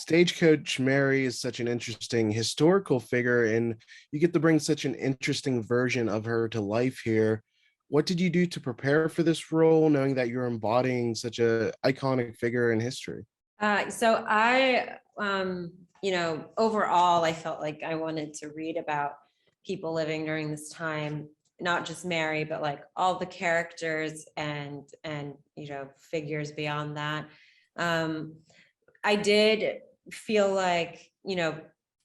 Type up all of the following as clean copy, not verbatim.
Stagecoach Mary is such an interesting historical figure, and you get to bring such an interesting version of her to life here. What did you do to prepare for this role, knowing that you're embodying such a iconic figure in history? Overall, I felt like I wanted to read about people living during this time, not just Mary, but like all the characters and figures beyond that. I did feel like,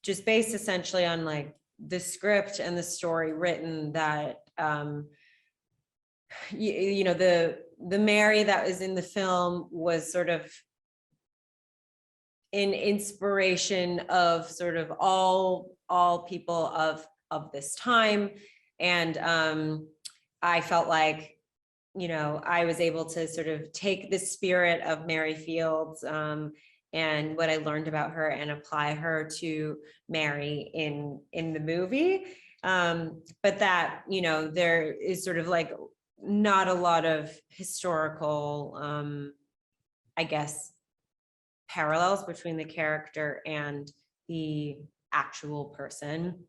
just based essentially on like the script and the story written, that the Mary that was in the film was sort of an inspiration of sort of all people of this time. And I felt like, I was able to sort of take the spirit of Mary Fields and what I learned about her and apply her to Mary in the movie. But that, there is sort of like not a lot of historical, I guess, parallels between the character and the actual person.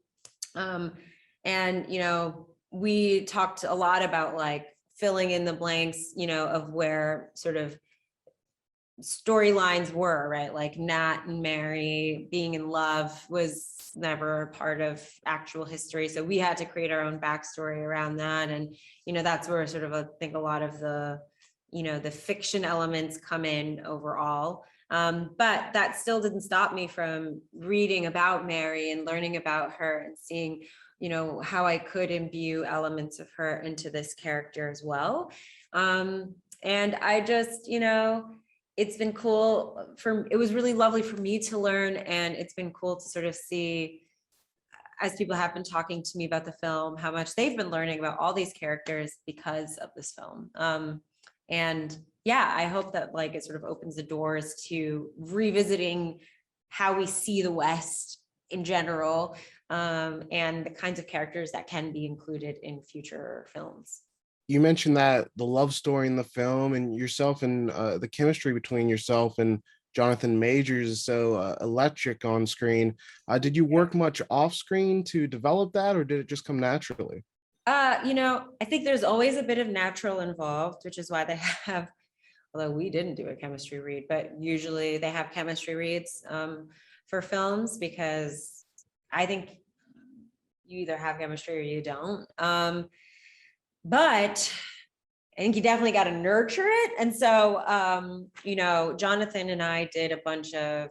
We talked a lot about like filling in the blanks, of where sort of storylines were, right? Like Nat and Mary being in love was never a part of actual history. So we had to create our own backstory around that. And, that's where sort of I think a lot of the, the fiction elements come in overall. But that still didn't stop me from reading about Mary and learning about her and seeing, how I could imbue elements of her into this character as well. And I just, it's been cool it was really lovely for me to learn. And it's been cool to sort of see, as people have been talking to me about the film, how much they've been learning about all these characters because of this film. And yeah, I hope that like it sort of opens the doors to revisiting how we see the West in general, and the kinds of characters that can be included in future films. You mentioned that the love story in the film and yourself and the chemistry between yourself and Jonathan Majors is so electric on screen. Did you work much off screen to develop that, or did it just come naturally? I think there's always a bit of natural involved, which is why they have, although we didn't do a chemistry read, but usually they have chemistry reads for films, because I think you either have chemistry or you don't. But I think you definitely got to nurture it. And so, Jonathan and I did a bunch of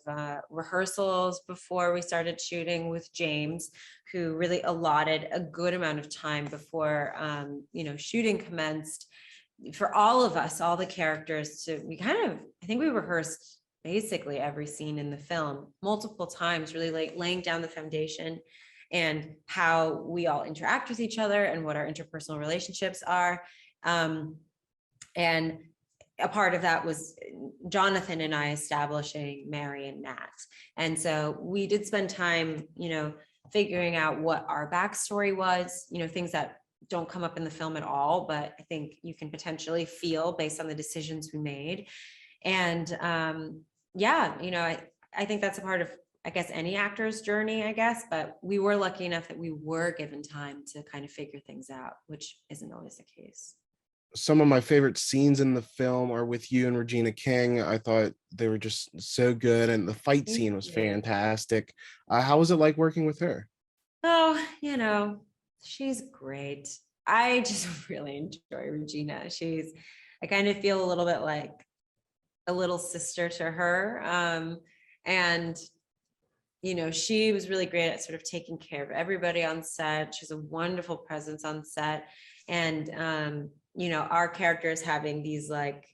rehearsals before we started shooting with James, who really allotted a good amount of time before, shooting commenced for all of us, all the characters. I think we rehearsed basically every scene in the film multiple times, really like laying down the foundation and how we all interact with each other and what our interpersonal relationships are. And a part of that was Jonathan and I establishing Mary and Nat. And so we did spend time, figuring out what our backstory was, things that don't come up in the film at all, but I think you can potentially feel based on the decisions we made. And I think that's a part of, I guess, any actor's journey, I guess, but we were lucky enough that we were given time to kind of figure things out, which isn't always the case. Some of my favorite scenes in the film are with you and Regina King. I thought they were just so good, and the fight scene was fantastic. How was it like working with her? Oh, she's great. I just really enjoy Regina. I kind of feel a little bit like a little sister to her. And she was really great at sort of taking care of everybody on set. She's a wonderful presence on set. And, our characters having these like,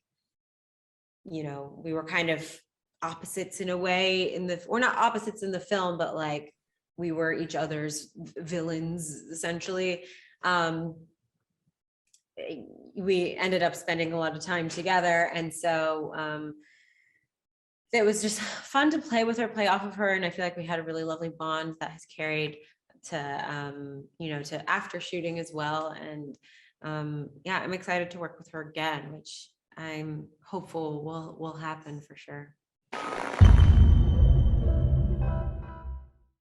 we were kind of opposites in a way or not opposites in the film, but like we were each other's villains, essentially. We ended up spending a lot of time together. And so, it was just fun to play with her, play off of her. And I feel like we had a really lovely bond that has carried to, to after shooting as well. And I'm excited to work with her again, which I'm hopeful will happen for sure.